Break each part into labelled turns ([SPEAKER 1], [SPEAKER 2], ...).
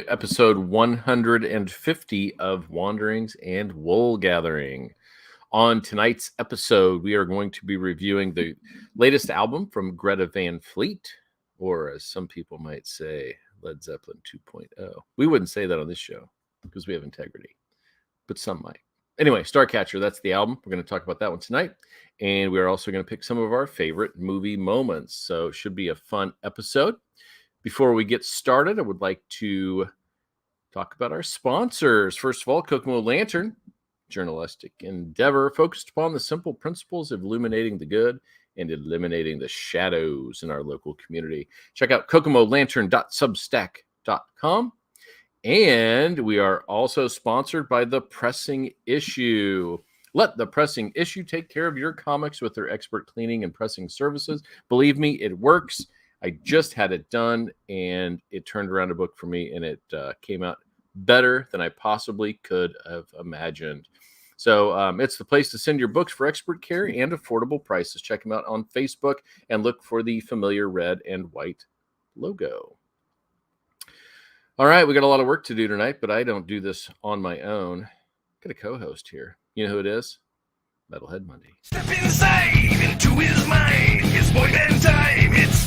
[SPEAKER 1] Episode 150 of Wanderings and Wool Gathering. On tonight's episode, we are going to be reviewing the latest album from Greta Van Fleet, or as some people might say, Led Zeppelin 2.0. We wouldn't say that on this show because we have integrity, but some might. Anyway, Starcatcher, that's the album. We're going to talk about that one tonight. And we're also going to pick some of our favorite movie moments. So it should be a fun episode. Before we get started, I would like to talk about our sponsors. First of all, Kokomo Lantern, journalistic endeavor focused upon the simple principles of illuminating the good and eliminating the shadows in our local community. Check out kokomolantern.substack.com. And we are also sponsored by The Pressing Issue. Let The Pressing Issue take care of your comics with their expert cleaning and pressing services. Believe me, it works. I just had it done, and it turned around a book for me, and it came out better than I possibly could have imagined. So it's the place to send your books for expert care and affordable prices. Check them out on Facebook and look for the familiar red and white logo. All right, we got a lot of work to do tonight, but I don't do this on my own. Got a co-host here. You know who it is? Metalhead Mundy.
[SPEAKER 2] Step inside into his mind. It's boy band time. It's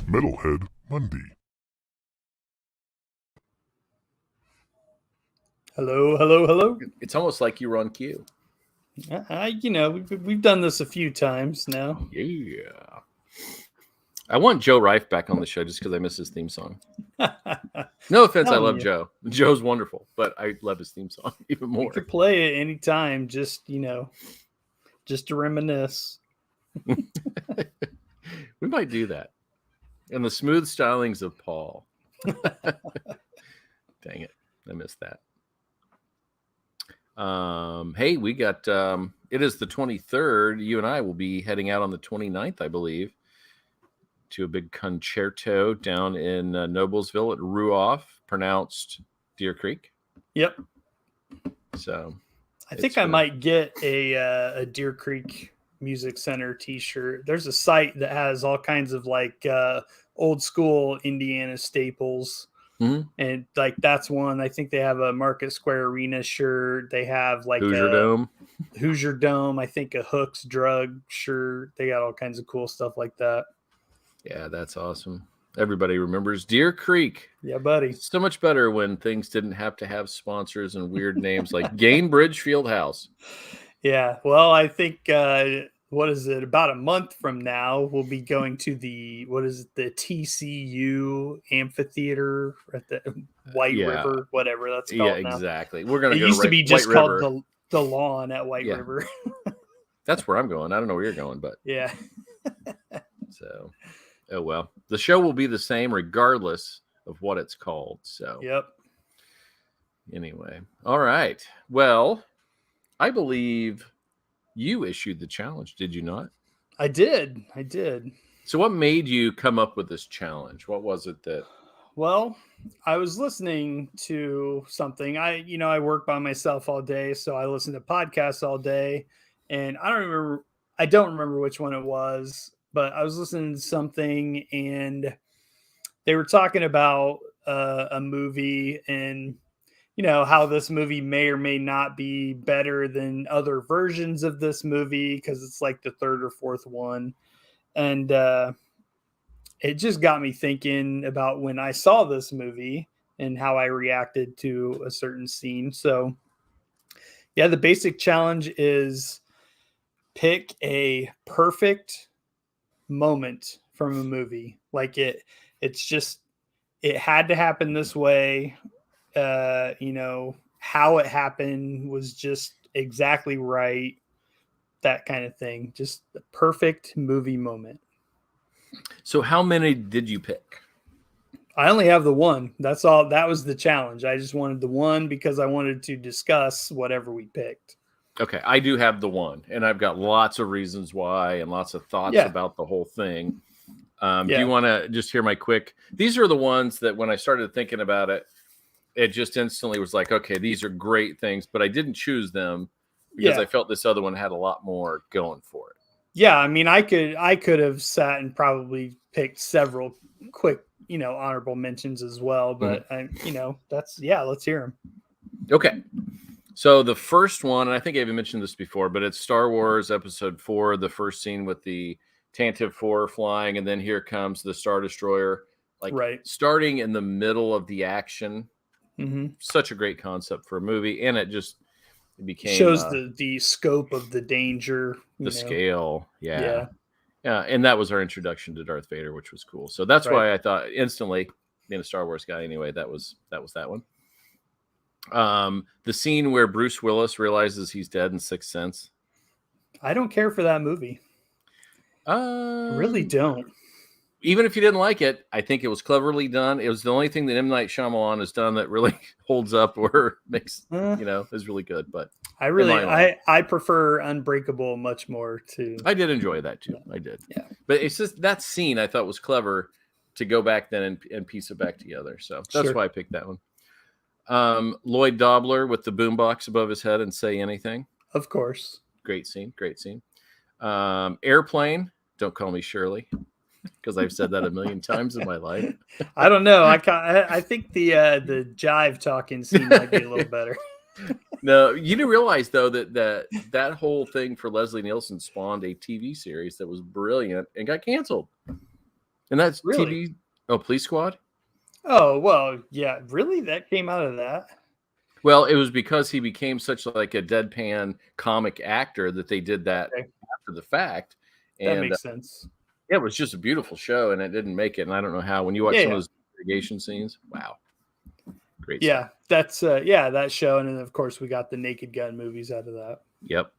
[SPEAKER 3] Metalhead Mundy.
[SPEAKER 4] Hello, hello, hello.
[SPEAKER 1] It's almost like you were on cue.
[SPEAKER 4] We've done this a few times now.
[SPEAKER 1] Yeah. I want Joe Reif back on the show just because I miss his theme song. No offense, I love Joe. Joe's wonderful, but I love his theme song even more.
[SPEAKER 4] We could play it anytime, just to reminisce.
[SPEAKER 1] We might do that. And the smooth stylings of Paul. Dang it. I missed that. Hey, we got, it is the 23rd. You and I will be heading out on the 29th, I believe, to a big concerto down in Noblesville at Ruoff, pronounced Deer Creek.
[SPEAKER 4] Yep.
[SPEAKER 1] So
[SPEAKER 4] I think I might get a Deer Creek Music Center t-shirt. There's a site that has all kinds of old school Indiana staples.
[SPEAKER 1] Mm-hmm.
[SPEAKER 4] And that's one. I think they have a Market Square Arena shirt. They have Hoosier Dome. I think a Hooks Drug shirt. They got all kinds of cool stuff like that.
[SPEAKER 1] Yeah, that's awesome. Everybody remembers Deer Creek.
[SPEAKER 4] Yeah, buddy.
[SPEAKER 1] So much better when things didn't have to have sponsors and weird names like Gainbridge Fieldhouse.
[SPEAKER 4] Yeah, well, I think about a month from now, we'll be going to the TCU amphitheater at the White River, whatever that's called.
[SPEAKER 1] Yeah,
[SPEAKER 4] now.
[SPEAKER 1] Exactly. We're gonna.
[SPEAKER 4] It used to be just called the lawn at White River.
[SPEAKER 1] That's where I'm going. I don't know where you're going, but
[SPEAKER 4] yeah.
[SPEAKER 1] So, oh well. The show will be the same regardless of what it's called. So.
[SPEAKER 4] Yep.
[SPEAKER 1] Anyway, all right. Well, I believe you issued the challenge, did you not?
[SPEAKER 4] I did.
[SPEAKER 1] So what made you come up with this challenge? What was it that...
[SPEAKER 4] Well, I was listening to something. I work by myself all day, so I listen to podcasts all day. And I don't remember which one it was, but I was listening to something and they were talking about a movie and how this movie may or may not be better than other versions of this movie because it's like the third or fourth one. And it just got me thinking about when I saw this movie and how I reacted to a certain scene. So, yeah, the basic challenge is pick a perfect moment from a movie. Like it had to happen this way. How it happened was just exactly right. That kind of thing. Just the perfect movie moment.
[SPEAKER 1] So how many did you pick?
[SPEAKER 4] I only have the one. That's all. That was the challenge. I just wanted the one because I wanted to discuss whatever we picked.
[SPEAKER 1] Okay. I do have the one, and I've got lots of reasons why and lots of thoughts about the whole thing. Do you want to just hear my quick? These are the ones that when I started thinking about it, it just instantly was like, okay, these are great things, but I didn't choose them because
[SPEAKER 4] Yeah.
[SPEAKER 1] I felt this other one had a lot more going for it.
[SPEAKER 4] Yeah, I mean, I could have sat and probably picked several quick, honorable mentions as well. But let's hear them.
[SPEAKER 1] Okay. So the first one, and I think I even mentioned this before, but it's Star Wars Episode 4, the first scene with the Tantive 4 flying, and then here comes the Star Destroyer, like starting in the middle of the action.
[SPEAKER 4] Mm-hmm.
[SPEAKER 1] Such a great concept for a movie, and it became
[SPEAKER 4] shows the scope of the danger,
[SPEAKER 1] scale. Yeah, and that was our introduction to Darth Vader, which was cool. So that's why I thought instantly, being a Star Wars guy anyway, that was that one. The scene where Bruce Willis realizes he's dead in Sixth Sense.
[SPEAKER 4] I don't care for that movie. I really don't.
[SPEAKER 1] Even if you didn't like it, I think it was cleverly done. It was the only thing that M. Night Shyamalan has done that really holds up or makes is really good. But
[SPEAKER 4] I prefer Unbreakable much more too.
[SPEAKER 1] I did enjoy that too. I did. Yeah. But it's just that scene I thought was clever to go back then and piece it back together. So that's why I picked that one. Lloyd Dobler with the boombox above his head and Say Anything.
[SPEAKER 4] Of course.
[SPEAKER 1] Great scene. Airplane. Don't Call Me Shirley. Because I've said that a million times in my life.
[SPEAKER 4] I don't know. I think the jive talking scene might be a little better.
[SPEAKER 1] No, you didn't realize though that whole thing for Leslie Nielsen spawned a TV series that was brilliant and got canceled. And that's
[SPEAKER 4] really?
[SPEAKER 1] TV. Oh, Police Squad.
[SPEAKER 4] Oh well, yeah. Really, that came out of that.
[SPEAKER 1] Well, it was because he became such like a deadpan comic actor that they did that after the fact. And
[SPEAKER 4] that makes sense.
[SPEAKER 1] Yeah, it was just a beautiful show, and it didn't make it. And I don't know how. When you watch some of those irrigation scenes, wow, great.
[SPEAKER 4] Yeah, stuff. That's that show, and then of course we got the Naked Gun movies out of that.
[SPEAKER 1] Yep.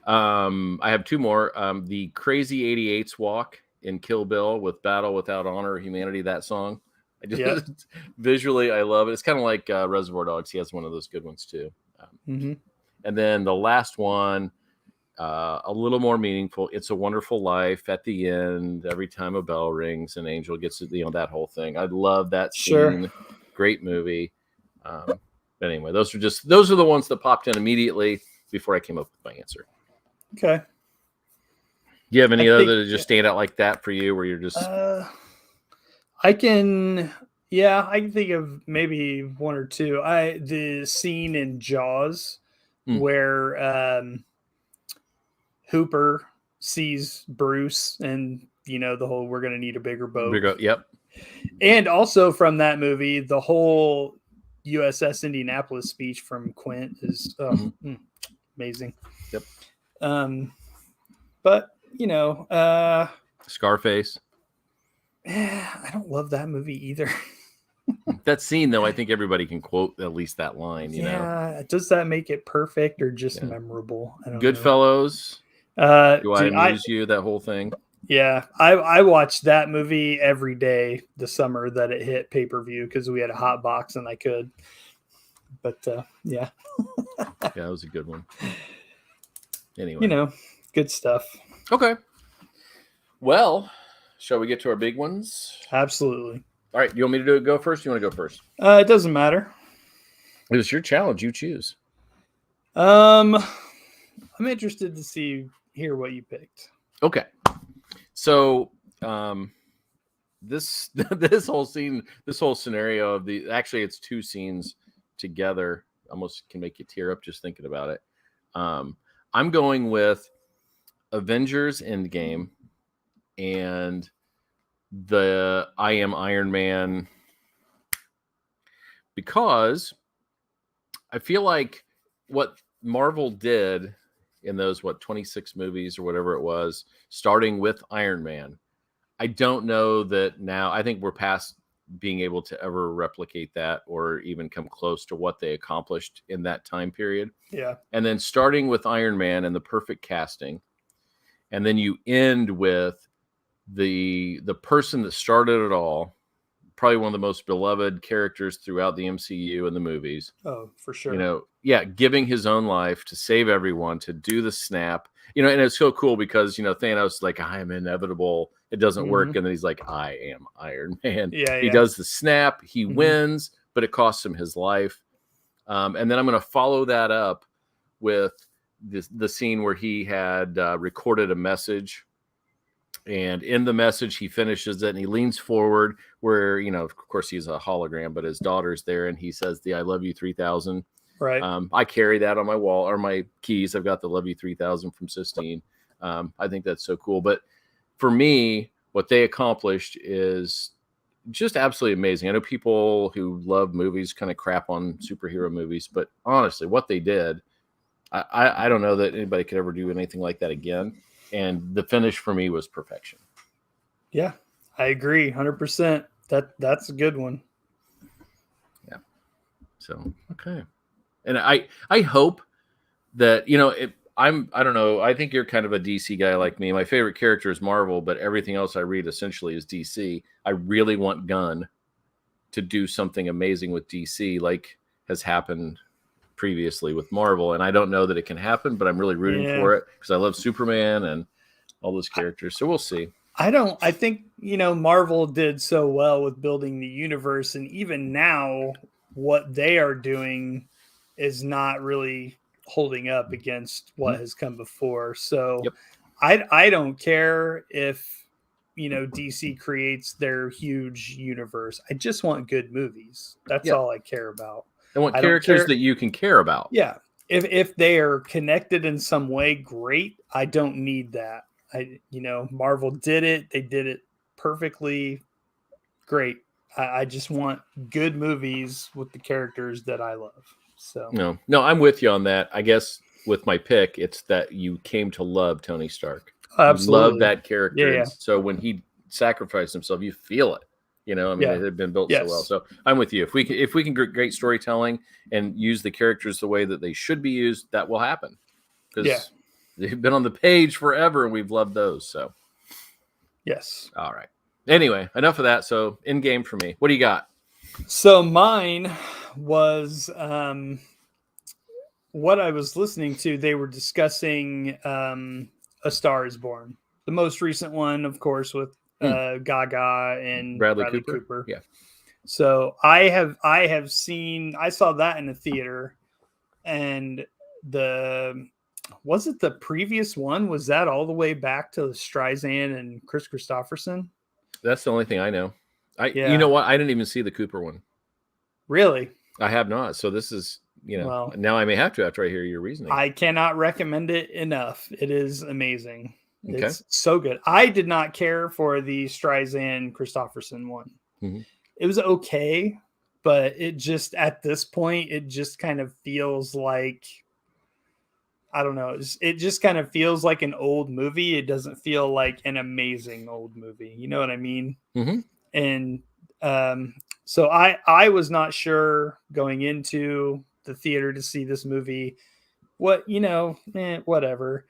[SPEAKER 1] I have two more. The Crazy 88's Walk in Kill Bill with Battle Without Honor or Humanity. That song, I just visually I love it. It's kind of like Reservoir Dogs. He has one of those good ones too. And then the last one. A little more meaningful. It's a Wonderful Life at the end. Every time a bell rings, an angel gets it. That whole thing. I love that scene. Sure. Great movie. But anyway, those are the ones that popped in immediately before I came up with my answer.
[SPEAKER 4] Okay.
[SPEAKER 1] Do you have any other that just stand out like that for you, where you're just?
[SPEAKER 4] I can think of maybe one or two. The scene in Jaws where Hooper sees Bruce and the whole we're going to need a bigger boat.
[SPEAKER 1] Yep.
[SPEAKER 4] And also from that movie, the whole USS Indianapolis speech from Quint is amazing.
[SPEAKER 1] Yep.
[SPEAKER 4] But
[SPEAKER 1] Scarface.
[SPEAKER 4] I don't love that movie either.
[SPEAKER 1] That scene though, I think everybody can quote at least that line, you know.
[SPEAKER 4] Does that make it perfect or just memorable? I don't
[SPEAKER 1] Goodfellas.
[SPEAKER 4] know.
[SPEAKER 1] Do I amuse you? That whole thing.
[SPEAKER 4] Yeah, I watched that movie every day the summer that it hit pay-per-view because we had a hot box and I could. But yeah,
[SPEAKER 1] that was a good one. Anyway,
[SPEAKER 4] good stuff.
[SPEAKER 1] Okay. Well, shall we get to our big ones?
[SPEAKER 4] Absolutely.
[SPEAKER 1] All right. You want me to go first? You want to go first?
[SPEAKER 4] It doesn't matter.
[SPEAKER 1] It was your challenge. You choose.
[SPEAKER 4] I'm interested to hear what you picked.
[SPEAKER 1] Okay. So, this whole scenario of actually it's two scenes together almost can make you tear up just thinking about it. I'm going with Avengers Endgame and the I Am Iron Man, because I feel like what Marvel did in those 26 movies or whatever it was, starting with Iron Man, I don't know that now. I think we're past being able to ever replicate that or even come close to what they accomplished in that time period.
[SPEAKER 4] Yeah.
[SPEAKER 1] And then starting with Iron Man and the perfect casting, and then you end with the person that started it all, probably one of the most beloved characters throughout the MCU and the movies.
[SPEAKER 4] Oh, for sure.
[SPEAKER 1] Giving his own life to save everyone, to do the snap, and it's so cool because, Thanos is like, I am inevitable. It doesn't work. And then he's like, I am Iron Man.
[SPEAKER 4] Yeah.
[SPEAKER 1] He does the snap. He wins, but it costs him his life. And then I'm going to follow that up with the scene where he had recorded a message. And in the message, he finishes it and he leans forward where, of course, he's a hologram, but his daughter's there. And he says the I love you 3000.
[SPEAKER 4] Right.
[SPEAKER 1] I carry that on my wall or my keys. I've got the love you 3000 from Sistine. I think that's so cool. But for me, what they accomplished is just absolutely amazing. I know people who love movies kind of crap on superhero movies, but honestly, what they did, I don't know that anybody could ever do anything like that again. And the finish for me was perfection.
[SPEAKER 4] Yeah, I agree 100%. That's a good one.
[SPEAKER 1] Yeah. So, okay. And I hope that, I don't know. I think you're kind of a DC guy like me. My favorite character is Marvel, but everything else I read essentially is DC. I really want Gunn to do something amazing with DC, like has happened previously with Marvel. And I don't know that it can happen, but I'm really rooting for it because I love Superman and all those characters. So we'll see.
[SPEAKER 4] I think, Marvel did so well with building the universe. And even now, what they are doing is not really holding up against what has come before. So I don't care if, DC creates their huge universe. I just want good movies. That's all I care about.
[SPEAKER 1] I want characters that you can care about.
[SPEAKER 4] Yeah. If they are connected in some way, great. I don't need that. Marvel did it. They did it perfectly. Great. I just want good movies with the characters that I love. So
[SPEAKER 1] no, I'm with you on that. I guess with my pick, it's that you came to love Tony Stark.
[SPEAKER 4] Absolutely.
[SPEAKER 1] You love that character.
[SPEAKER 4] Yeah.
[SPEAKER 1] So when he sacrificed himself, you feel it. It had been built so well. So I'm with you. If we can get great storytelling and use the characters the way that they should be used, that will happen. Because they've been on the page forever and we've loved those. So
[SPEAKER 4] yes.
[SPEAKER 1] All right. Anyway, enough of that. So in game for me. What do you got?
[SPEAKER 4] So mine was what I was listening to. They were discussing A Star Is Born, the most recent one, of course, with Gaga and Bradley Cooper.
[SPEAKER 1] Yeah.
[SPEAKER 4] So I saw that in the theater, and was it the previous one? Was that all the way back to Streisand and Chris Christopherson?
[SPEAKER 1] That's the only thing I know. You know what? I didn't even see the Cooper one.
[SPEAKER 4] Really?
[SPEAKER 1] I have not. So this is, now I may have to after I hear your reasoning.
[SPEAKER 4] I cannot recommend it enough. It is amazing.
[SPEAKER 1] Okay.
[SPEAKER 4] It's so good. I did not care for the Streisand Christopherson one.
[SPEAKER 1] Mm-hmm.
[SPEAKER 4] It was okay, but it just, at this point, it just kind of feels like, I don't know. It just kind of feels like an old movie. It doesn't feel like an amazing old movie. You know what I mean?
[SPEAKER 1] Mm-hmm.
[SPEAKER 4] And so I was not sure going into the theater to see this movie. Whatever.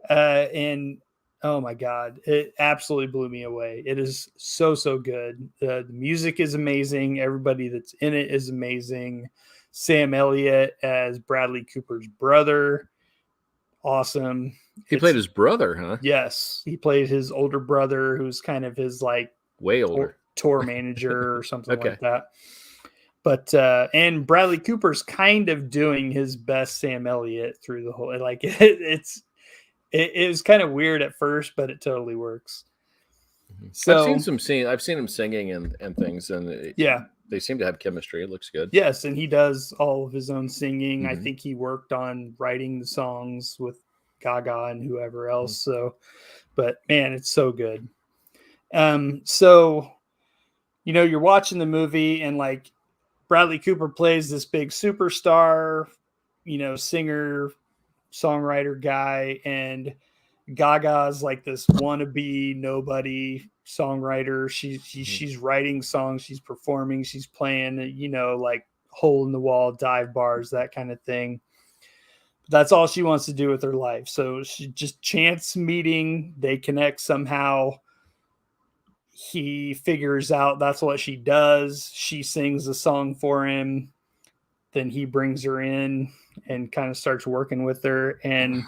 [SPEAKER 4] And oh my God, it absolutely blew me away. It is so good. The music is amazing. Everybody that's in it is amazing. Sam Elliott as Bradley Cooper's brother. Awesome.
[SPEAKER 1] He played his brother, huh?
[SPEAKER 4] Yes. He played his older brother, who's kind of his
[SPEAKER 1] way older
[SPEAKER 4] tour manager or something like that. But and Bradley Cooper's kind of doing his best Sam Elliott through the whole, it was kind of weird at first, but it totally works. So
[SPEAKER 1] I've seen him singing and things, and they seem to have chemistry. It looks good.
[SPEAKER 4] Yes, and he does all of his own singing.
[SPEAKER 1] Mm-hmm.
[SPEAKER 4] I think he worked on writing the songs with Gaga and whoever else. Mm-hmm. So, but man, it's so good. So, you're watching the movie and Bradley Cooper plays this big superstar, singer, songwriter guy, and Gaga's this wannabe nobody songwriter. She's writing songs, she's performing, she's playing, hole in the wall, dive bars, that kind of thing. But that's all she wants to do with her life. So she just chance meeting, they connect somehow. He figures out that's what she does. She sings a song for him. Then he brings her in and kind of starts working with her. And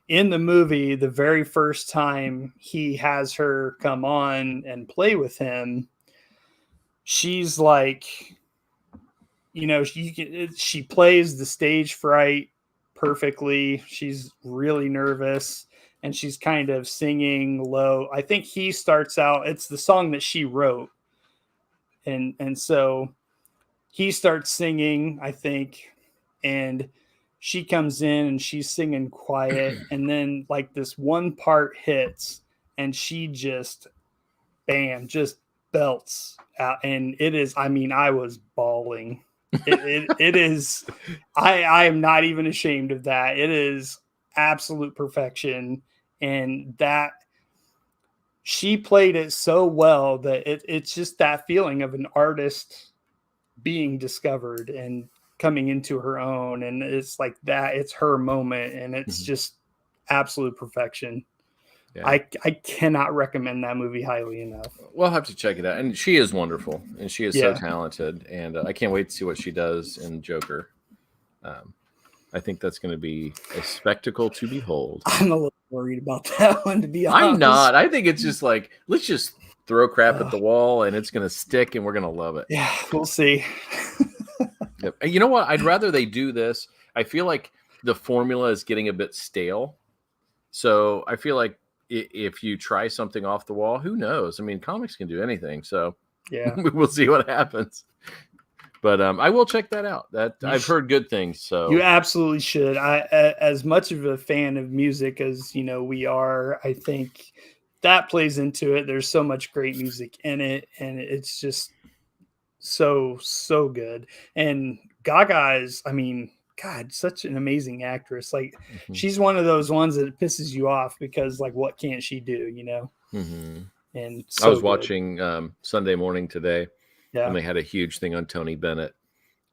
[SPEAKER 4] in the movie, the very first time he has her come on and play with him, she's she plays the stage fright perfectly. She's really nervous and she's kind of singing low. I think he starts out, it's the song that she wrote. And so he starts singing, I think, and she comes in and she's singing quiet. And then like this one part hits and she just, bam, just belts out. And it is, I mean, I was bawling. It is, I am not even ashamed of that. It is absolute perfection. And that she played it so well that it's just that feeling of an artist being discovered and coming into her own. And it's like that, it's her moment. And it's just absolute perfection.
[SPEAKER 1] Yeah.
[SPEAKER 4] I cannot recommend that movie highly enough.
[SPEAKER 1] We'll have to check it out. And she is wonderful, and she is so talented. And I can't wait to see what she does in Joker. I think that's going to be a spectacle to behold.
[SPEAKER 4] I'm a little worried about that one, to be honest.
[SPEAKER 1] I'm not. I think it's just like, let's just throw crap at the wall, and it's going to stick, and we're going to love it.
[SPEAKER 4] Yeah, we'll see.
[SPEAKER 1] Yep. And you know what? I'd rather they do this. I feel like the formula is getting a bit stale. So I feel like if you try something off the wall, who knows? I mean, comics can do anything. So
[SPEAKER 4] yeah,
[SPEAKER 1] we'll see what happens. But I will check that out. I've heard good things. So
[SPEAKER 4] you absolutely should. As much of a fan of music as we are, I think that plays into it. There's so much great music in it, and it's just so good. And Gaga is, I mean, God, such an amazing actress. Like she's one of those ones that pisses you off because like, what can't she do, And so
[SPEAKER 1] I was watching Sunday Morning today, and they had a huge thing on Tony Bennett.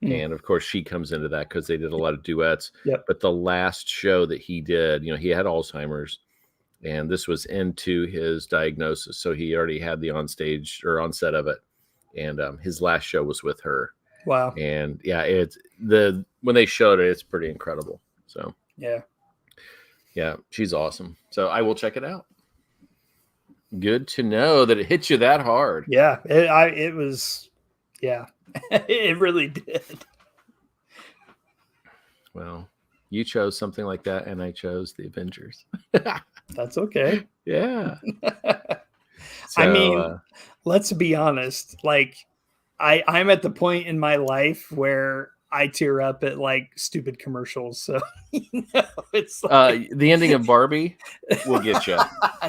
[SPEAKER 1] And of course she comes into that because they did a lot of duets. But the last show that he did, he had Alzheimer's, and this was into his diagnosis. So he already had the onstage or on set of it. And his last show was with her.
[SPEAKER 4] Wow.
[SPEAKER 1] And yeah, when they showed it, it's pretty incredible. So yeah, she's awesome. So I will check it out. Good to know that it hit you that hard.
[SPEAKER 4] Yeah, it was, it really did.
[SPEAKER 1] Well, you chose something like that, and I chose the Avengers.
[SPEAKER 4] That's okay.
[SPEAKER 1] Yeah.
[SPEAKER 4] So, I mean, let's be honest. Like, I'm at the point in my life where I tear up at like stupid commercials. So it's like...
[SPEAKER 1] the ending of Barbie will get you.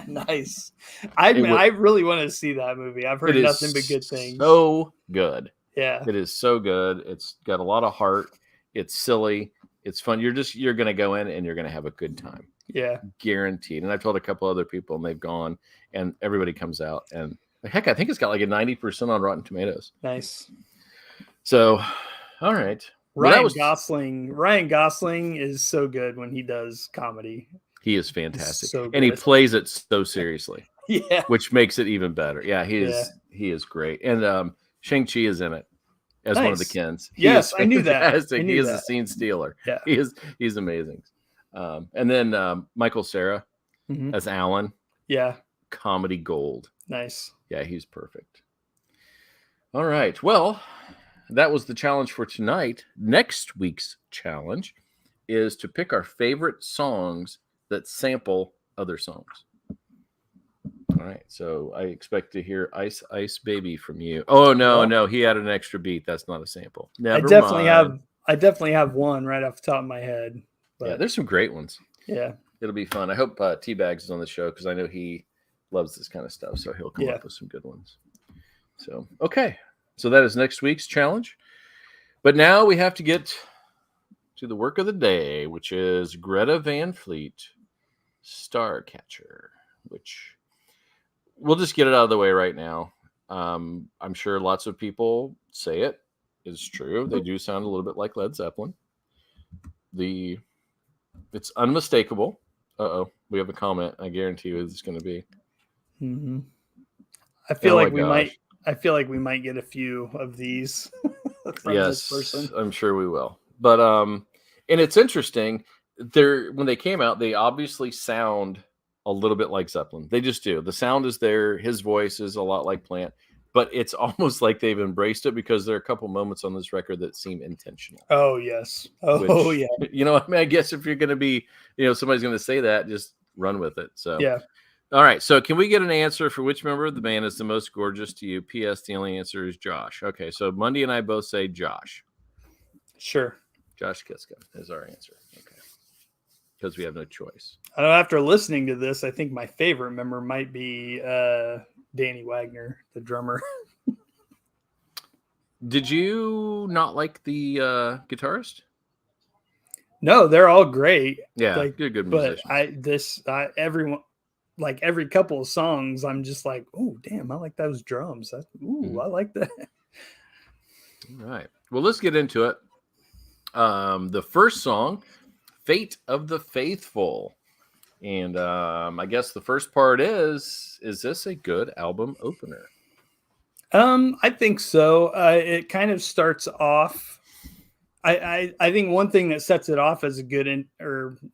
[SPEAKER 4] Nice. I really want to see that movie. I've heard nothing but good things.
[SPEAKER 1] So good.
[SPEAKER 4] Yeah,
[SPEAKER 1] it is so good. It's got a lot of heart. It's silly. It's fun. You're going to go in and you're going to have a good time.
[SPEAKER 4] Yeah, guaranteed.
[SPEAKER 1] And I've told a couple other people, and they've gone, and everybody comes out, and heck, I think it's got like a 90% on Rotten Tomatoes.
[SPEAKER 4] Nice.
[SPEAKER 1] So, all right.
[SPEAKER 4] Ryan Gosling is so good when he does comedy.
[SPEAKER 1] He is fantastic,
[SPEAKER 4] so
[SPEAKER 1] and he plays it so seriously.
[SPEAKER 4] Yeah,
[SPEAKER 1] which makes it even better. Yeah, he is great, and Shang-Chi is in it as one of the Kens.
[SPEAKER 4] Yes, I knew that.
[SPEAKER 1] He is a scene stealer.
[SPEAKER 4] Yeah,
[SPEAKER 1] he's amazing. And then Michael Cera as Alan.
[SPEAKER 4] Yeah,
[SPEAKER 1] comedy gold.
[SPEAKER 4] Nice.
[SPEAKER 1] Yeah, he's perfect. All right. Well, that was the challenge for tonight. Next week's challenge is to pick our favorite songs that sample other songs. All right. So I expect to hear Ice Ice Baby from you. Oh, no. He had an extra beat. That's not a sample.
[SPEAKER 4] I definitely have one right off the top of my head. But...
[SPEAKER 1] yeah, there's some great ones.
[SPEAKER 4] Yeah.
[SPEAKER 1] It'll be fun. I hope T-Bags is on the show because I know he loves this kind of stuff. So he'll come up with some good ones. So, okay. So that is next week's challenge. But now we have to get to the work of the day, which is Greta Van Fleet, Starcatcher, which we'll just get it out of the way right now. I'm sure lots of people say it is true. They do sound a little bit like Led Zeppelin. It's unmistakable. We have a comment. I guarantee you it's going to be.
[SPEAKER 4] Mm-hmm. I feel like we might get a few of these from this person.
[SPEAKER 1] I'm sure we will. But and it's interesting. When they came out, they obviously sound a little bit like Zeppelin. They just do. The sound is there. His voice is a lot like Plant. but it's almost like they've embraced it because there are a couple moments on this record that seem intentional.
[SPEAKER 4] Oh yes. Oh
[SPEAKER 1] Which,
[SPEAKER 4] yeah.
[SPEAKER 1] I mean, I guess if you're going to be, somebody's going to say that, just run with it. So,
[SPEAKER 4] Yeah.
[SPEAKER 1] All right. So, can we get an answer for which member of the band is the most gorgeous to you? P.S. The only answer is Josh. Okay. So, Mundy and I both say Josh.
[SPEAKER 4] Sure.
[SPEAKER 1] Josh Kiska is our answer. Okay. Because we have no choice.
[SPEAKER 4] I know after listening to this, I think my favorite member might be Danny Wagner, the drummer.
[SPEAKER 1] Did you not like the guitarist?
[SPEAKER 4] No, they're all great.
[SPEAKER 1] Yeah,
[SPEAKER 4] like,
[SPEAKER 1] good
[SPEAKER 4] but
[SPEAKER 1] musicians.
[SPEAKER 4] Everyone, like every couple of songs, I'm just like, oh damn, I like those drums. I like that.
[SPEAKER 1] All right. Well, let's get into it. The first song, Fate of the Faithful. And I guess the first part is this a good album opener?
[SPEAKER 4] I think so. It kind of starts off. I think one thing that sets it off as a good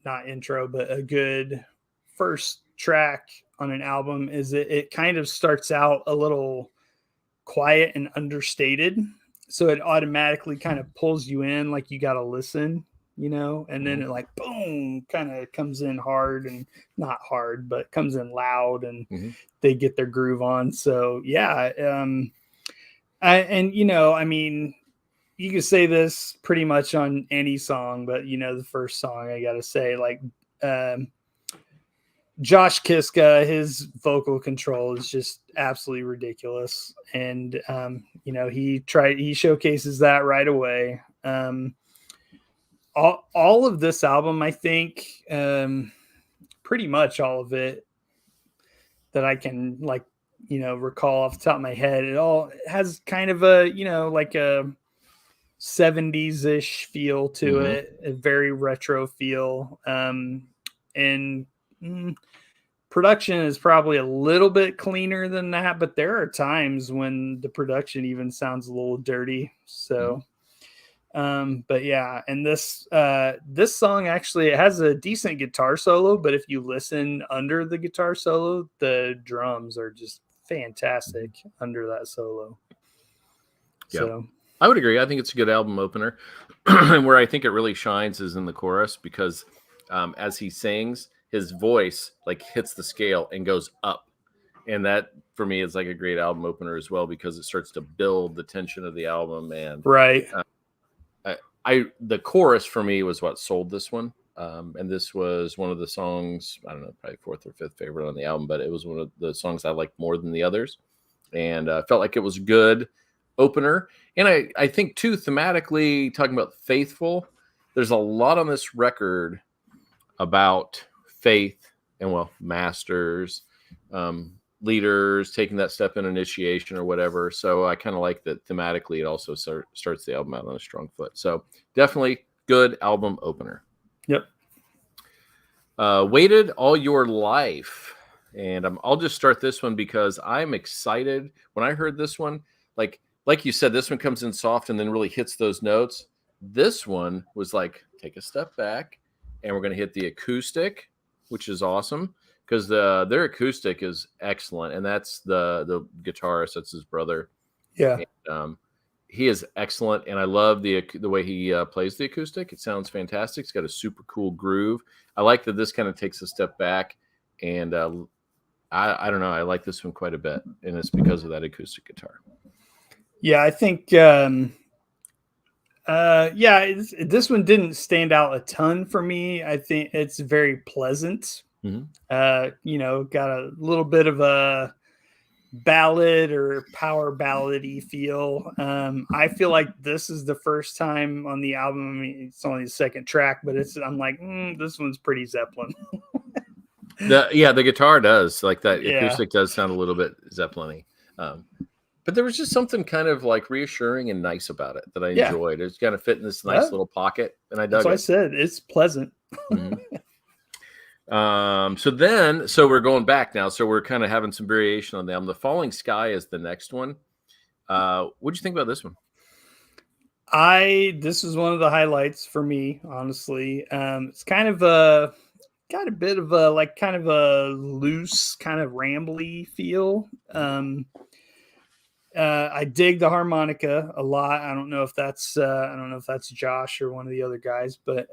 [SPEAKER 4] not intro, but a good first track on an album is it kind of starts out a little quiet and understated. So it automatically kind of pulls you in, like you got to listen, and then it like, boom, kind of comes in hard and not hard, but comes in loud and they get their groove on. So yeah. I mean, you could say this pretty much on any song, but the first song I got to say, like, Josh Kiska, his vocal control is just absolutely ridiculous. And, he showcases that right away. All of this album, I think, pretty much all of it that I can recall off the top of my head, it all has kind of a, like a 70s ish feel to it, a very retro feel. Production is probably a little bit cleaner than that, but there are times when the production even sounds a little dirty. So, but yeah, and this song actually, it has a decent guitar solo, but if you listen under the guitar solo, the drums are just fantastic under that solo.
[SPEAKER 1] Yeah.
[SPEAKER 4] So
[SPEAKER 1] I would agree. I think it's a good album opener. And where I think it really shines is in the chorus because as he sings, his voice like hits the scale and goes up. And that for me is like a great album opener as well because it starts to build the tension of the album. And
[SPEAKER 4] right.
[SPEAKER 1] The chorus for me was what sold this one. And this was one of the songs, I don't know, probably fourth or fifth favorite on the album, but it was one of the songs I liked more than the others. And felt like it was good opener. And I think too, thematically talking about faithful, there's a lot on this record about faith and masters, leaders taking that step in initiation or whatever. So I kind of like that thematically it also starts the album out on a strong foot. So definitely good album opener.
[SPEAKER 4] Yep.
[SPEAKER 1] Waited All Your Life. And I'll just start this one because I'm excited. When I heard this one, like you said, this one comes in soft and then really hits those notes. This one was like, take a step back and we're going to hit the acoustic, which is awesome because their acoustic is excellent. And that's the guitarist. That's his brother.
[SPEAKER 4] Yeah.
[SPEAKER 1] And, he is excellent. And I love the way he plays the acoustic. It sounds fantastic. It's got a super cool groove. I like that this kind of takes a step back and I don't know. I like this one quite a bit. And it's because of that acoustic guitar.
[SPEAKER 4] Yeah, I think, this one didn't stand out a ton for me. I think it's very pleasant. Got a little bit of a ballad or power ballady feel. I feel like this is the first time on the album. I mean, it's only the second track, but I'm like, this one's pretty Zeppelin.
[SPEAKER 1] The guitar does like that. Acoustic does sound a little bit Zeppelin-y. But there was just something kind of like reassuring and nice about it that I enjoyed. It's kind of fit in this nice little pocket, and I dug it.
[SPEAKER 4] That's what I said. It's pleasant.
[SPEAKER 1] So we're going back now. So we're kind of having some variation on them. The Falling Sky is the next one. What'd you think about this one?
[SPEAKER 4] This is one of the highlights for me, honestly. It's kind of got a bit of a like kind of a loose, kind of rambly feel. I dig the harmonica a lot. I don't know if that's Josh or one of the other guys, but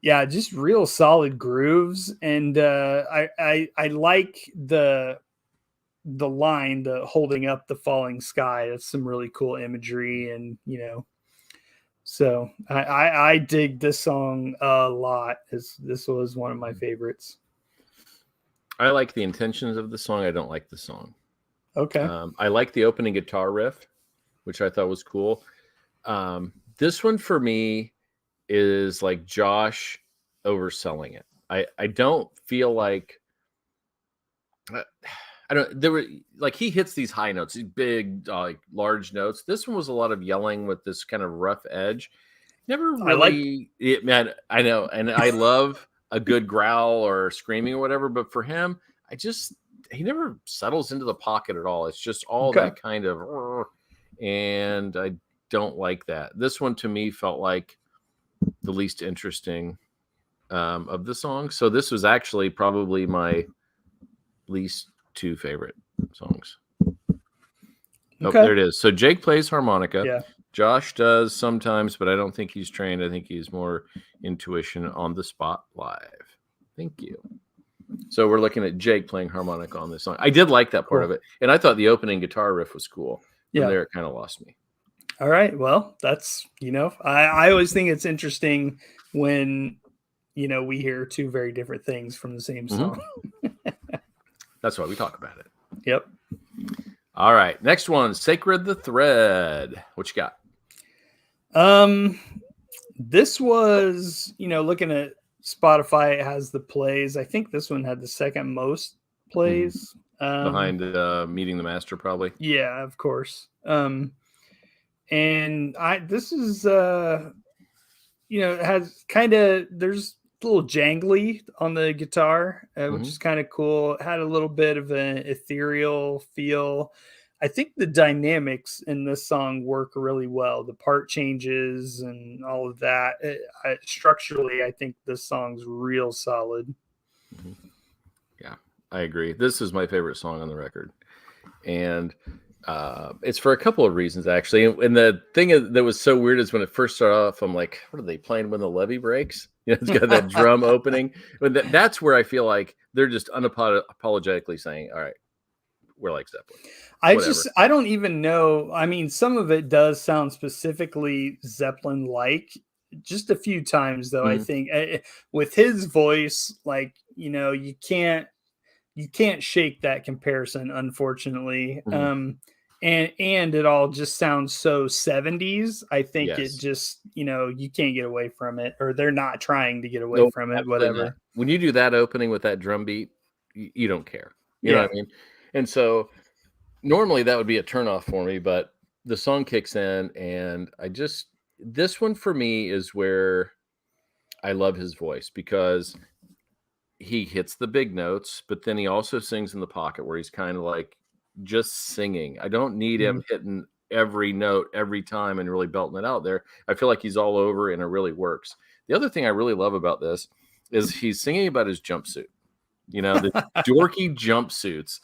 [SPEAKER 4] yeah, just real solid grooves, and I like the line, the holding up the falling sky. That's some really cool imagery, and so I dig this song a lot. This was one of my favorites.
[SPEAKER 1] I like the intentions of the song. I don't like the song.
[SPEAKER 4] Okay.
[SPEAKER 1] I like the opening guitar riff, which I thought was cool. This one for me is like Josh overselling it. I don't feel like there were like he hits these high notes, these big like large notes. This one was a lot of yelling with this kind of rough edge. Never really man, I know, and I love a good growl or screaming or whatever, but for him, he never settles into the pocket at all. It's just all that kind of, and I don't like that. This one to me felt like the least interesting of the song. So this was actually probably my least two favorite songs. Oh, there it is. So Jake plays harmonica.
[SPEAKER 4] Yeah.
[SPEAKER 1] Josh does sometimes, but I don't think he's trained. I think he's more intuition on the spot live. Thank you. So we're looking at Jake playing harmonica on this song. I did like that part of it. And I thought the opening guitar riff was cool. From there, it kind of lost me.
[SPEAKER 4] All right. Well, that's, I always think it's interesting when, we hear two very different things from the same song.
[SPEAKER 1] That's why we talk about it.
[SPEAKER 4] Yep.
[SPEAKER 1] All right. Next one, Sacred the Thread. What you got?
[SPEAKER 4] This was, looking at Spotify, it has the plays. I think this one had the second most plays.
[SPEAKER 1] Behind Meeting the Master, probably.
[SPEAKER 4] Yeah, of course. And this is, it has there's a little jangly on the guitar, which is kind of cool. It had a little bit of an ethereal feel. I think the dynamics in this song work really well. The part changes and all of that. Structurally, I think this song's real solid.
[SPEAKER 1] Yeah, I agree. This is my favorite song on the record. And it's for a couple of reasons, actually. And the thing that was so weird is when it first started off, I'm like, what are they playing when the levee breaks? It's got that drum opening. But that's where I feel like they're just unapologetically saying, all right, we're like Zeppelin.
[SPEAKER 4] I don't even know. I mean, some of it does sound specifically Zeppelin-like. Just a few times, though, I think with his voice, like, you can't shake that comparison, unfortunately. And it all just sounds so 70s. I think it just, you can't get away from it, or they're not trying to get away from it, whatever.
[SPEAKER 1] Not. When you do that opening with that drum beat, you don't care. You know what I mean? And so normally that would be a turnoff for me, but the song kicks in, and this one for me is where I love his voice, because he hits the big notes, but then he also sings in the pocket where he's kind of like just singing. I don't need him hitting every note every time and really belting it out there. I feel like he's all over, and it really works. The other thing I really love about this is he's singing about his jumpsuit, the dorky jumpsuits,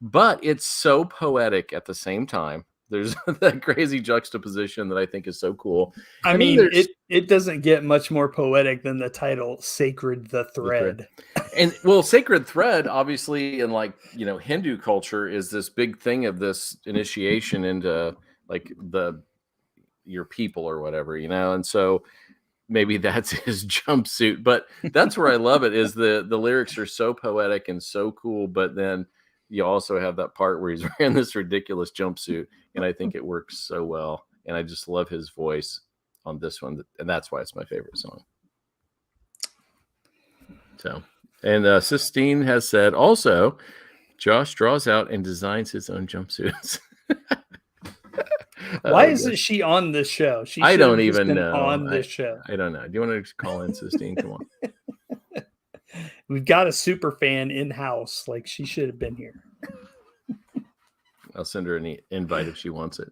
[SPEAKER 1] but it's so poetic at the same time. There's that crazy juxtaposition that I think is so cool.
[SPEAKER 4] I mean, it doesn't get much more poetic than the title, Sacred the Thread.
[SPEAKER 1] And well, Sacred Thread, obviously, in Hindu culture, is this big thing of this initiation into like your people or whatever, and so maybe that's his jumpsuit. But that's where I love it, is the lyrics are so poetic and so cool, but then you also have that part where he's wearing this ridiculous jumpsuit, and I think it works so well. And I just love his voice on this one, and that's why it's my favorite song. So, and Sistine has said also, Josh draws out and designs his own jumpsuits.
[SPEAKER 4] Why isn't she on this show?
[SPEAKER 1] I don't even know.
[SPEAKER 4] On this show,
[SPEAKER 1] I don't know. Do you want to call in Sistine? Come on.
[SPEAKER 4] We've got a super fan in house. Like, she should have been here.
[SPEAKER 1] I'll send her an invite if she wants it.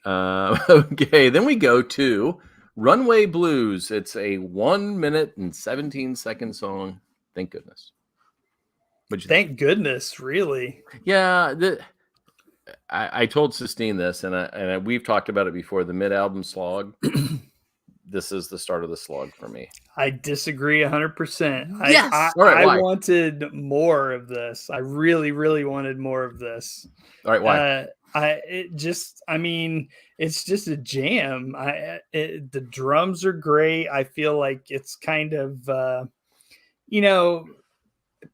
[SPEAKER 1] Okay, then we go to Runway Blues. It's a 1 minute and 17-second song. Thank goodness.
[SPEAKER 4] Thank goodness, really.
[SPEAKER 1] Yeah. I told Sistine this, and we've talked about it before. The mid-album slog. This is the start of the slog for me.
[SPEAKER 4] I disagree 100%.
[SPEAKER 1] Yes.
[SPEAKER 4] I
[SPEAKER 1] All right. Why?
[SPEAKER 4] wanted more of this. I really, really wanted more of this.
[SPEAKER 1] All right. Why?
[SPEAKER 4] It's just a jam. The drums are great. I feel like it's kind of,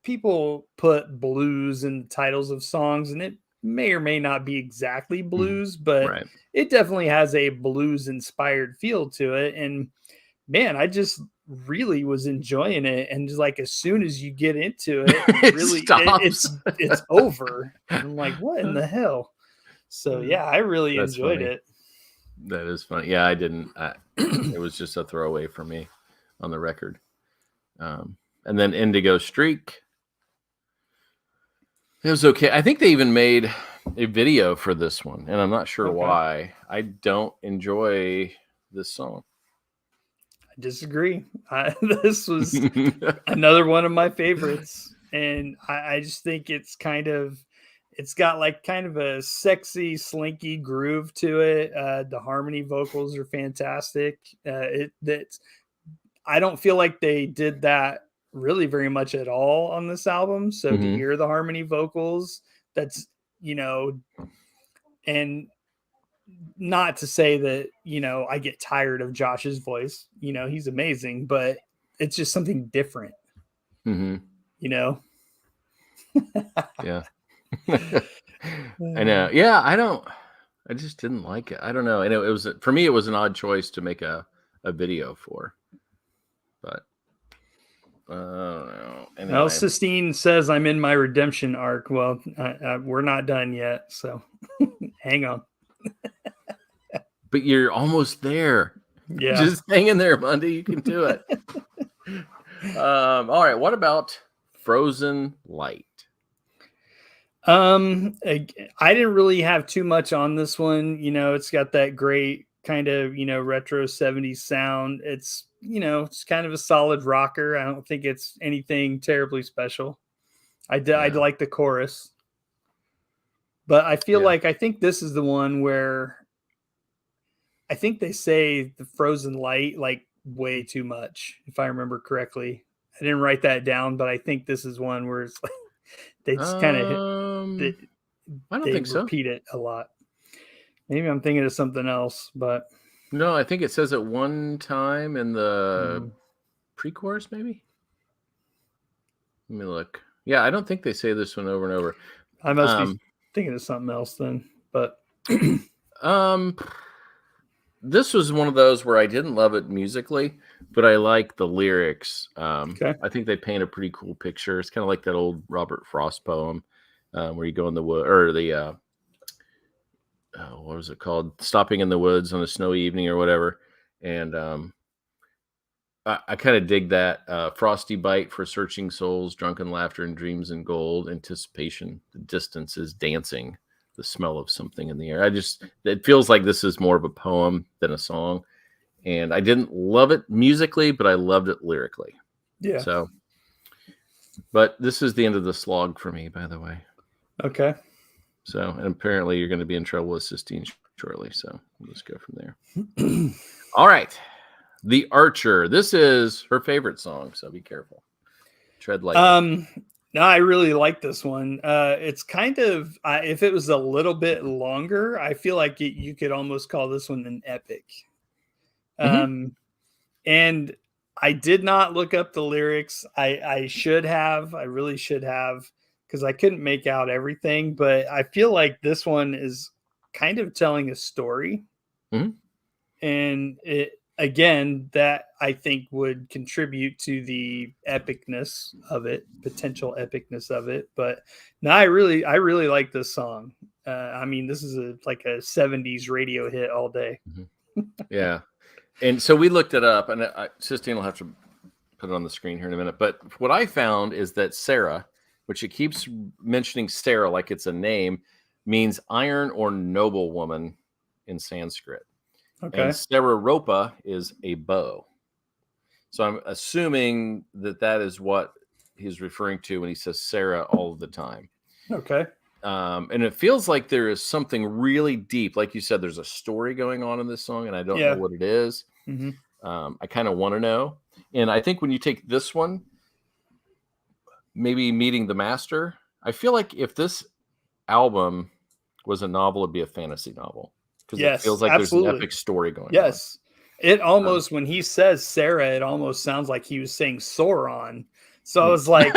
[SPEAKER 4] people put blues in the titles of songs, and it may or may not be exactly blues, but
[SPEAKER 1] Right.
[SPEAKER 4] it definitely has a blues inspired feel to it. And man, I just really was enjoying it. And just like, as soon as you get into it, it's over. I'm like, what in the hell? So yeah, I really enjoyed it.
[SPEAKER 1] That is funny. Yeah, I didn't. It was just a throwaway for me on the record. And then Indigo Streak. It was okay. I think they even made a video for this one, and I'm not sure why. I don't enjoy this song.
[SPEAKER 4] I disagree. This was another one of my favorites, and I just think it's got like kind of a sexy, slinky groove to it. The harmony vocals are fantastic. I don't feel like they did that really very much at all on this album. So to hear the harmony vocals, that's, and not to say that, I get tired of Josh's voice, he's amazing, but it's just something different,
[SPEAKER 1] Yeah. I know. Yeah. I just didn't like it. I don't know. And it was, for me, it was an odd choice to make a video for, but I don't know. Anyway.
[SPEAKER 4] Well, Sistine says I'm in my redemption arc. Well, we're not done yet, so hang on.
[SPEAKER 1] But you're almost there.
[SPEAKER 4] Yeah,
[SPEAKER 1] just hang in there, Mundy. You can do it. All right. What about Frozen Light?
[SPEAKER 4] I didn't really have too much on this one. It's got that great kind of, retro 70s sound. It's, it's kind of a solid rocker. I don't think it's anything terribly special. I like the chorus, but I feel like, I think this is the one where I think they say the Frozen Light like way too much, if I remember correctly. I didn't write that down, but I think this is one where it's like they just kind of
[SPEAKER 1] I don't think so.
[SPEAKER 4] Repeat it a lot. Maybe I'm thinking of something else, but
[SPEAKER 1] no, I think it says it one time in the pre-chorus, maybe. Let me look. Yeah, I don't think they say this one over and over.
[SPEAKER 4] I must be thinking of something else then. But
[SPEAKER 1] this was one of those where I didn't love it musically, but I like the lyrics. I think they paint a pretty cool picture. It's kind of like that old Robert Frost poem where you go in the wood, or the what was it called? Stopping in the woods on a snowy evening or whatever. And I kind of dig that. Frosty bite for searching souls, drunken laughter and dreams and gold, anticipation, the distance is dancing, the smell of something in the air. It feels like this is more of a poem than a song. And I didn't love it musically, but I loved it lyrically.
[SPEAKER 4] Yeah.
[SPEAKER 1] So, but this is the end of the slog for me, by the way.
[SPEAKER 4] Okay.
[SPEAKER 1] So, and apparently you're going to be in trouble with Sistine shortly. So we'll just go from there. All right. The Archer. This is her favorite song. So be careful. Tread lightly.
[SPEAKER 4] No, I really like this one. It's kind of, if it was a little bit longer, I feel like you could almost call this one an epic. And I did not look up the lyrics. I should have. I really should have, because I couldn't make out everything. But I feel like this one is kind of telling a story. And again, that I think would contribute to the epicness of it, potential epicness of it. But no, I really like this song. I mean, this is like a 70s radio hit all day.
[SPEAKER 1] Yeah. And so we looked it up, and Sistine will have to put it on the screen here in a minute. But what I found is that Sarah, which it keeps mentioning Sarah like it's a name, means iron or noble woman in Sanskrit. Okay. And Sararopa is a bow. So I'm assuming that is what he's referring to when he says Sarah all the time.
[SPEAKER 4] Okay.
[SPEAKER 1] And it feels like there is something really deep. Like you said, there's a story going on in this song, and I don't know what it is.
[SPEAKER 4] Mm-hmm.
[SPEAKER 1] I kind of want to know. And I think when you take this one, maybe Meeting the Master, I feel like if this album was a novel, it'd be a fantasy novel. Because it feels like there's an epic story going on.
[SPEAKER 4] Yes. It almost, when he says Sarah, it almost sounds like he was saying Sauron. So I was like,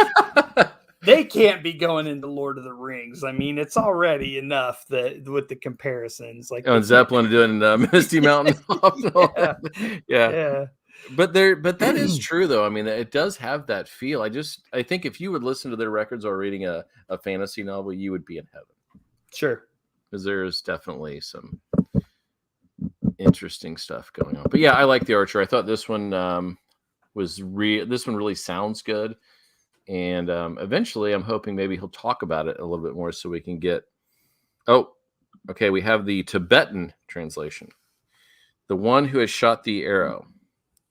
[SPEAKER 4] they can't be going into Lord of the Rings. I mean, it's already enough that with the comparisons, like
[SPEAKER 1] and Zeppelin doing Misty Mountain. Yeah. But that is true though. I mean, it does have that feel. I think if you would listen to their records or reading a fantasy novel, you would be in heaven.
[SPEAKER 4] Sure.
[SPEAKER 1] Because there's definitely some interesting stuff going on. But yeah, I like The Archer. I thought this one this one really sounds good. And eventually I'm hoping maybe he'll talk about it a little bit more so we can get we have the Tibetan translation. The one who has shot the arrow.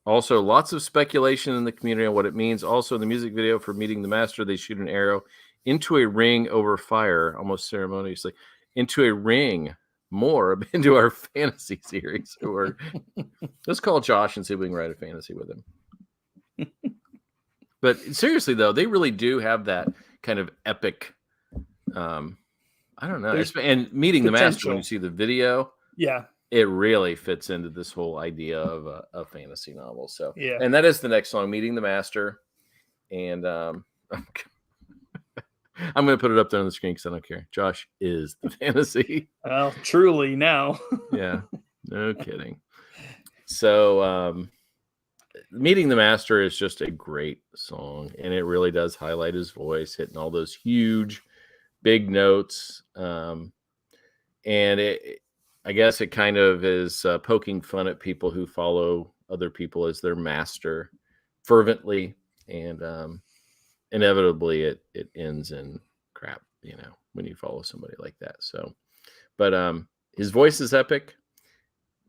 [SPEAKER 1] Also, lots of speculation in the community on what it means. Also, in the music video for Meeting the Master, they shoot an arrow into a ring over fire, almost ceremoniously, into a ring more into our fantasy series. Or let's call Josh and see if we can write a fantasy with him. But seriously, though, they really do have that kind of epic, I don't know. And Meeting the Master, when you see the video, it really fits into this whole idea of a fantasy novel. So, and that is the next song, Meeting the Master. And I'm going to put it up there on the screen because I don't care. Josh is the fantasy.
[SPEAKER 4] Well, truly now.
[SPEAKER 1] Yeah, no kidding. So, Meeting the Master is just a great song, and it really does highlight his voice, hitting all those huge, big notes. And I guess it kind of is poking fun at people who follow other people as their master fervently, and inevitably it ends in crap, when you follow somebody like that. So, but his voice is epic.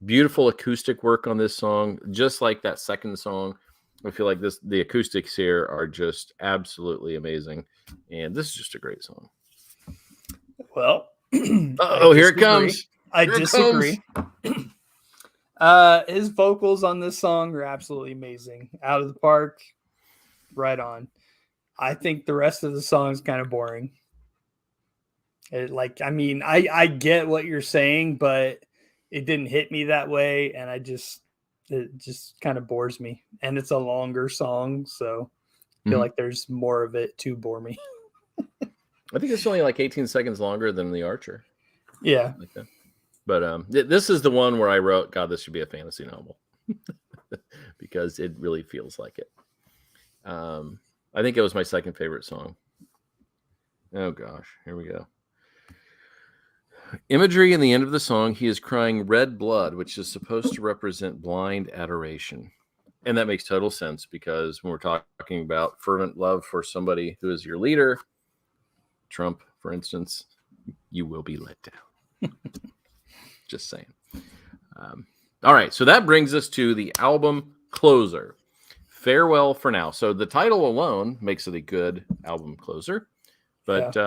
[SPEAKER 1] Beautiful acoustic work on this song, just like that second song. I feel like the acoustics here are just absolutely amazing, and this is just a great song.
[SPEAKER 4] Well,
[SPEAKER 1] here it comes.
[SPEAKER 4] I disagree. His vocals on this song are absolutely amazing. Out of the park, right on. I think the rest of the song is kind of boring. I get what you're saying, but it didn't hit me that way, and it just kind of bores me. And it's a longer song, so I feel like there's more of it to bore me.
[SPEAKER 1] I think it's only like 18 seconds longer than The Archer.
[SPEAKER 4] Yeah.
[SPEAKER 1] Like that. But this is the one where I wrote, God, this should be a fantasy novel. Because it really feels like it. I think it was my second favorite song. Oh, gosh. Here we go. Imagery in the end of the song, he is crying red blood, which is supposed to represent blind adoration. And that makes total sense because when we're talking about fervent love for somebody who is your leader, Trump, for instance, you will be let down. Just saying. All right, so that brings us to the album closer, Farewell for Now. So the title alone makes it a good album closer, but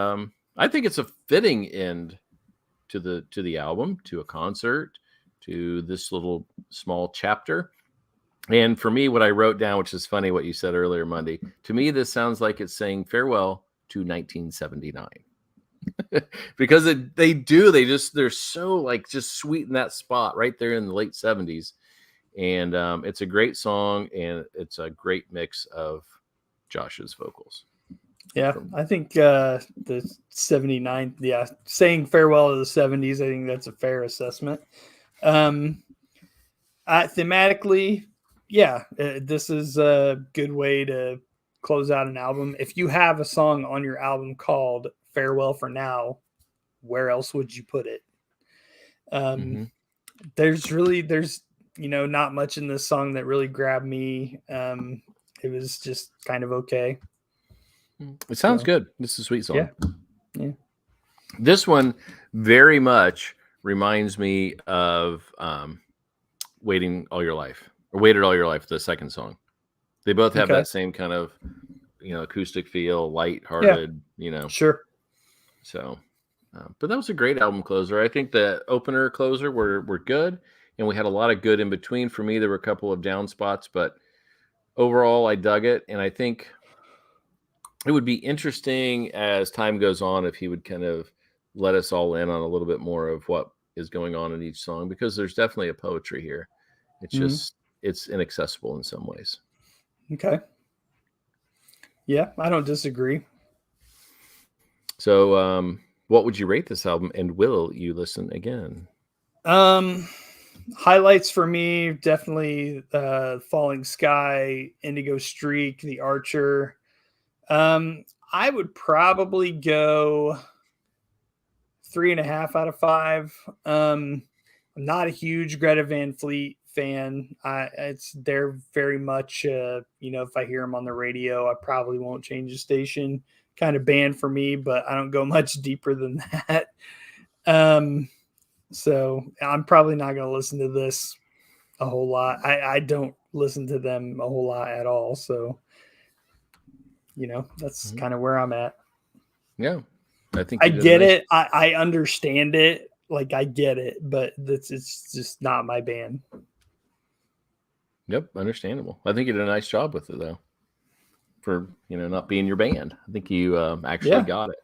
[SPEAKER 1] I think it's a fitting end to the album, to a concert, to this little small chapter. And for me, what I wrote down, which is funny what you said earlier, Monday, to me, this sounds like it's saying farewell to 1979. Because they're so like just sweet in that spot right there in the late 70s. And it's a great song, and it's a great mix of Josh's vocals.
[SPEAKER 4] Yeah, I think the 79, saying farewell to the 70s, I think that's a fair assessment. Thematically, this is a good way to close out an album. If you have a song on your album called Farewell for Now, where else would you put it? There's not much in this song that really grabbed me. It was just kind of okay.
[SPEAKER 1] It sounds good. This is a sweet song.
[SPEAKER 4] Yeah.
[SPEAKER 1] This one very much reminds me of Waiting All Your Life, or Waited All Your Life, the second song. They both have that same kind of, acoustic feel, lighthearted,
[SPEAKER 4] Sure.
[SPEAKER 1] So But that was a great album closer. I think the opener closer were good, and we had a lot of good in between. For me, there were a couple of down spots, but overall, I dug it. And I think it would be interesting as time goes on if he would kind of let us all in on a little bit more of what is going on in each song, because there's definitely a poetry here. It's just it's inaccessible in some ways.
[SPEAKER 4] Okay. Yeah, I don't disagree.
[SPEAKER 1] So, what would you rate this album, and will you listen again?
[SPEAKER 4] Highlights for me, definitely Falling Sky, Indigo Streak, The Archer. I would probably go 3.5 out of 5. I'm not a huge Greta Van Fleet fan. They're very much if I hear them on the radio, I probably won't change the station kind of band for me, but I don't go much deeper than that. So I'm probably not going to listen to this a whole lot. I don't listen to them a whole lot at all. So, that's kind of where I'm at.
[SPEAKER 1] Yeah, I think
[SPEAKER 4] I get it. I understand it. Like, I get it, but it's just not my band.
[SPEAKER 1] Yep, understandable. I think you did a nice job with it, though, for not being your band. I think you actually got it.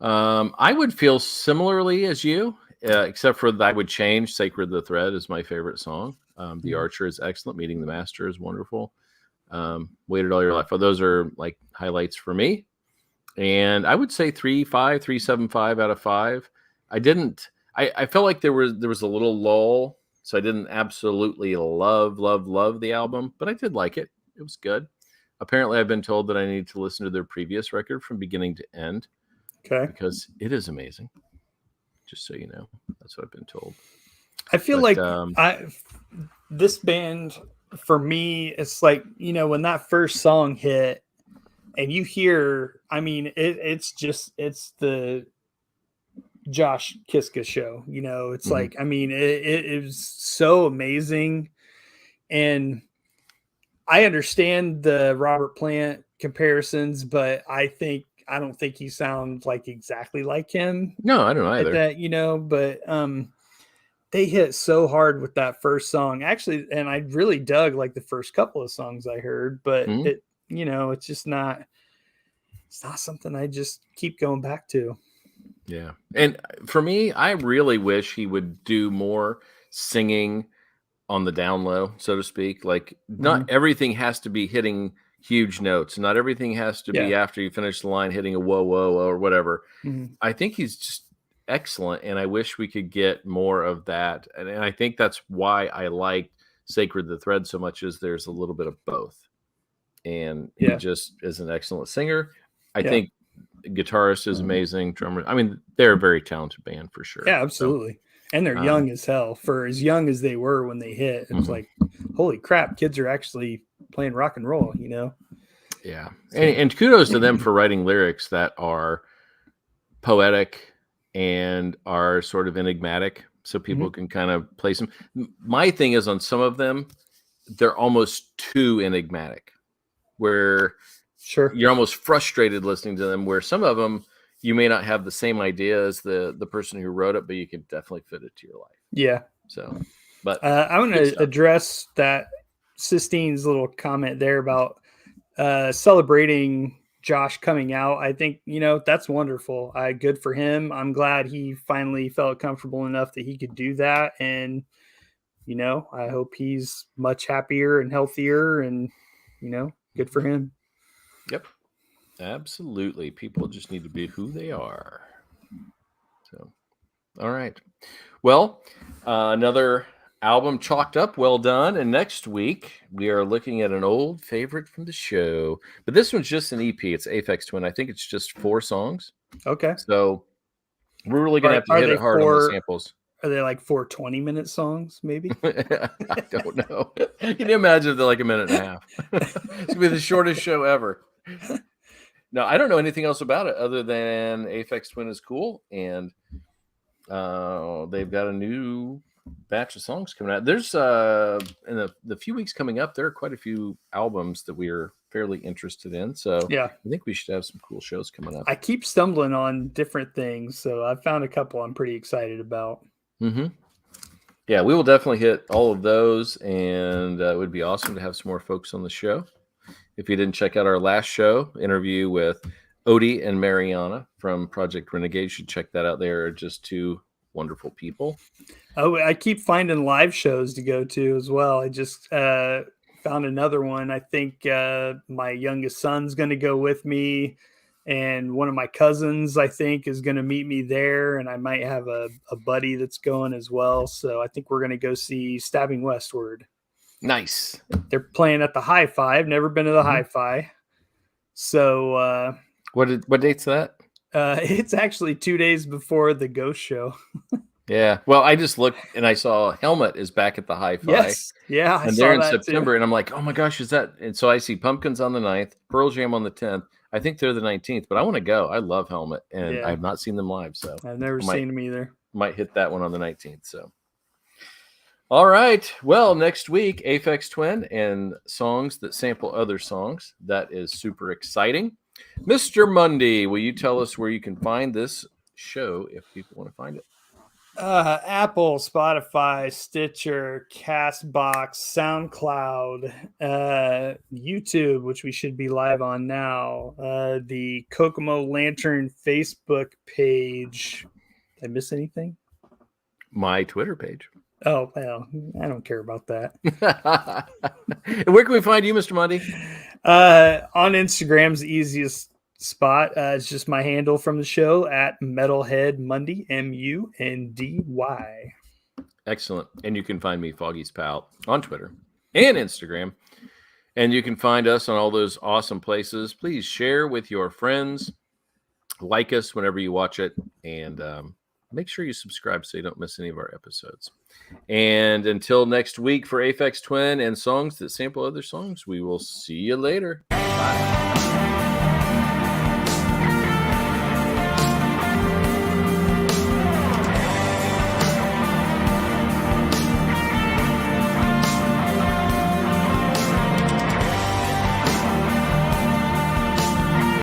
[SPEAKER 1] I would feel similarly as you, except for that I would change "Sacred the Thread" is my favorite song. "The Archer" is excellent. "Meeting the Master" is wonderful. "Waited All Your Life." Well, those are like highlights for me. And I would say 3.75 out of 5. I felt like there was a little lull, so I didn't absolutely love the album, but I did like it. It was good. Apparently, I've been told that I need to listen to their previous record from beginning to end.
[SPEAKER 4] Okay.
[SPEAKER 1] Because it is amazing. Just so you know, that's what I've been told.
[SPEAKER 4] I feel this band, for me, it's like, when that first song hit and you hear, it's the Josh Kiska show, it's like, it is so amazing. And I understand the Robert Plant comparisons, but I don't think he sounds like exactly like him.
[SPEAKER 1] No, I don't either.
[SPEAKER 4] But they hit so hard with that first song, actually, and I really dug like the first couple of songs I heard, but it's just not. It's not something I just keep going back to.
[SPEAKER 1] Yeah, and for me, I really wish he would do more singing on the down low, so to speak. Like, not everything has to be hitting huge notes. Not everything has to be after you finish the line hitting a whoa, whoa, or whatever. I think he's just excellent, and I wish we could get more of that. And I think that's why I like "Sacred the Thread" so much, is there's a little bit of both. And he just is an excellent singer. I think guitarist is amazing. Drummer. They're a very talented band for sure.
[SPEAKER 4] Yeah, absolutely. So, and they're young as hell. For as young as they were when they hit, it's like, holy crap, kids are actually playing rock and roll,
[SPEAKER 1] Yeah. And kudos to them for writing lyrics that are poetic and are sort of enigmatic, so people can kind of place them. My thing is, on some of them, they're almost too enigmatic, where you're almost frustrated listening to them, where some of them you may not have the same idea as the person who wrote it, but you can definitely fit it to your life.
[SPEAKER 4] Yeah.
[SPEAKER 1] So, but
[SPEAKER 4] I want to address that Sistine's little comment there about celebrating Josh coming out. I think, that's wonderful. Good for him. I'm glad he finally felt comfortable enough that he could do that. And, I hope he's much happier and healthier, and, good for him.
[SPEAKER 1] Yep. Absolutely. People just need to be who they are. So, all right. Well, another album chalked up. Well done. And next week, we are looking at an old favorite from the show. But this one's just an EP. It's Aphex Twin. I think it's just 4 songs.
[SPEAKER 4] Okay.
[SPEAKER 1] So we're really going to have to hit it hard on the samples.
[SPEAKER 4] Are they like 4 20-minute songs, maybe?
[SPEAKER 1] I don't know. Can you imagine if they're like a minute and a half? It's going to be the shortest show ever. No, I don't know anything else about it other than Aphex Twin is cool, and they've got a new batch of songs coming out. There's in the few weeks coming up, there are quite a few albums that we are fairly interested in. So
[SPEAKER 4] Yeah.
[SPEAKER 1] I think we should have some cool shows coming up.
[SPEAKER 4] I keep stumbling on different things, so I've found a couple I'm pretty excited about.
[SPEAKER 1] Mm-hmm. Yeah, we will definitely hit all of those, and it would be awesome to have some more folks on the show. If you didn't check out our last show, interview with Odie and Mariana from Project Renegade, you should check that out. They are just two wonderful people.
[SPEAKER 4] Oh, I keep finding live shows to go to as well. I just found another one. I think my youngest son's going to go with me, and one of my cousins, I think, is going to meet me there, and I might have a buddy that's going as well. So I think we're going to go see Stabbing Westward.
[SPEAKER 1] Nice.
[SPEAKER 4] They're playing at the Hi-Fi. I've never been to the Hi-Fi. So
[SPEAKER 1] what date's that?
[SPEAKER 4] it's actually 2 days before the Ghost Show.
[SPEAKER 1] Yeah. Well, I just looked and I saw Helmet is back at the Hi-Fi.
[SPEAKER 4] Yes. Yeah. I
[SPEAKER 1] And
[SPEAKER 4] saw
[SPEAKER 1] they're in
[SPEAKER 4] that
[SPEAKER 1] September,
[SPEAKER 4] too.
[SPEAKER 1] and I'm like, oh my gosh, is that? And so I see Pumpkins on the 9th, Pearl Jam on the 10th. I think they're the 19th, but I want to go. I love Helmet, and
[SPEAKER 4] Yeah.
[SPEAKER 1] I have not seen them live, so
[SPEAKER 4] I've never seen them either.
[SPEAKER 1] might hit that one on the 19th. So, all right. Well, next week, Aphex Twin and songs that sample other songs. That is super exciting. Mr. Mundy, will you tell us where you can find this show if people want to find it?
[SPEAKER 4] Apple, Spotify, Stitcher, Castbox, SoundCloud, YouTube, which we should be live on now, the Kokomo Lantern Facebook page. Did I miss anything?
[SPEAKER 1] My Twitter page.
[SPEAKER 4] Oh, well, I don't care about that.
[SPEAKER 1] Where can we find you, Mr. Mundy?
[SPEAKER 4] On Instagram's the easiest spot. It's just my handle from the show at Metalhead Mundy, Mundy.
[SPEAKER 1] Excellent. And you can find me, Foggy's Pal, on Twitter and Instagram. And you can find us on all those awesome places. Please share with your friends. Like us whenever you watch it. And make sure you subscribe so you don't miss any of our episodes. And until next week for Aphex Twin and songs that sample other songs, we will see you later. Bye.